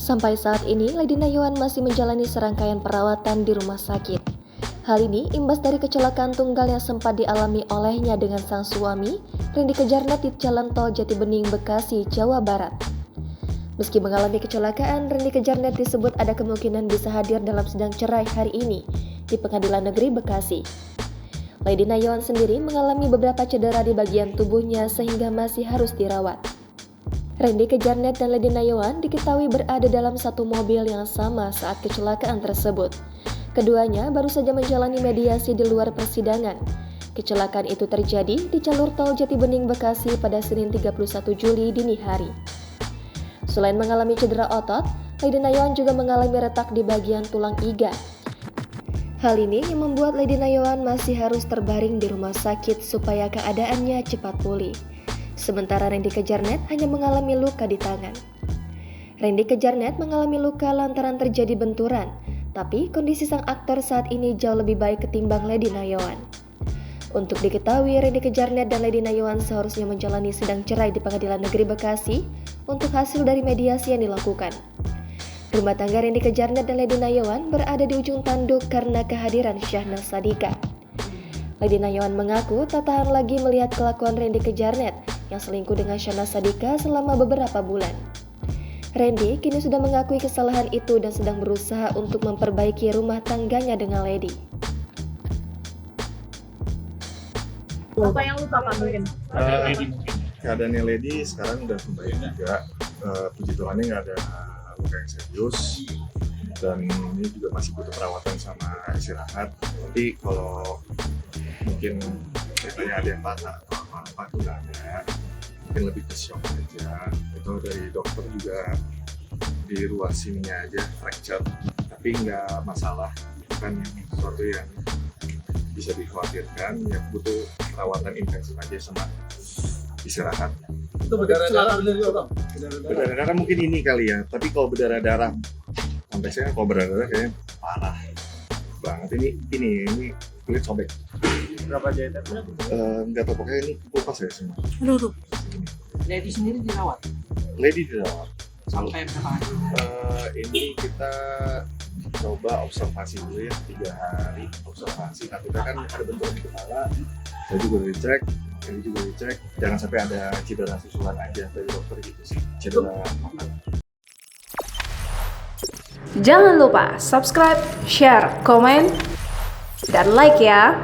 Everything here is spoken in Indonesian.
Sampai saat ini, Lady Nayawan masih menjalani serangkaian perawatan di rumah sakit. Hal ini imbas dari kecelakaan tunggal yang sempat dialami olehnya dengan sang suami, Rendy Kejarnet di Jalan Tol Jatibening, Bekasi, Jawa Barat. Meski mengalami kecelakaan, Rendy Kejarnet disebut ada kemungkinan bisa hadir dalam sidang cerai hari ini di Pengadilan Negeri Bekasi. Lady Nayawan sendiri mengalami beberapa cedera di bagian tubuhnya sehingga masih harus dirawat. Rendy Kejarnet dan Lady Nayawan diketahui berada dalam satu mobil yang sama saat kecelakaan tersebut. Keduanya baru saja menjalani mediasi di luar persidangan. Kecelakaan itu terjadi di jalur tol Jatibening, Bekasi pada Senin 31 Juli dini hari. Selain mengalami cedera otot, Lady Nayawan juga mengalami retak di bagian tulang iga. Hal ini yang membuat Lady Nayawan masih harus terbaring di rumah sakit supaya keadaannya cepat pulih. Sementara Rendy Kejarnet hanya mengalami luka di tangan. Rendy Kejarnet mengalami luka lantaran terjadi benturan, tapi kondisi sang aktor saat ini jauh lebih baik ketimbang Lady Nayawan. Untuk diketahui, Rendy Kejarnet dan Lady Nayawan seharusnya menjalani sidang cerai di Pengadilan Negeri Bekasi untuk hasil dari mediasi yang dilakukan. Rumah tangga Rendy Kejarnet dan Lady Nayawan berada di ujung tanduk karena kehadiran Syahnaz Sadiqah. Lady Nayawan mengaku tak tahan lagi melihat kelakuan Rendy Kejarnet yang selingkuh dengan Syahnaz Sadiqah selama beberapa bulan. Rendy kini sudah mengakui kesalahan itu dan sedang berusaha untuk memperbaiki rumah tangganya dengan Lady. Apa yang lupa Pak mungkin? Keadaannya Lady sekarang udah membaik juga. Puji Tuhannya nggak ada luka yang serius dan ini juga masih butuh perawatan sama istirahat. Tapi kalau mungkin ceritanya ada yang patah atau apa itu nggak ada. Mungkin lebih ke shock aja. Itu dari dokter juga di ruas sininya aja fracture, tapi nggak masalah. Itu kan sesuatu yang bisa dikhawatirkan, ya butuh perawatan intensif aja sama istirahat. Itu berdarah-darah bener juga Bang? Berdarah-darah mungkin ini kali ya, tapi kalau berdarah-darah konteksnya kalau berdarah-darah kayaknya parah banget. Ini kulit sobek. Berapa jahitan? Nggak tahu, pokoknya ini kupas ya semua. Aduh. Lady sendiri dirawat? Lady dirawat. Sampai berapa hari? Ini kita coba observasi dulu ya, 3 hari observasi. Nah, kita kan ada benturan di kepala, saya juga dicek, ini juga dicek. Jangan sampai ada cedera susulan aja dari dokter gitu sih. Cedera otak. Jangan lupa subscribe, share, komen, dan like ya.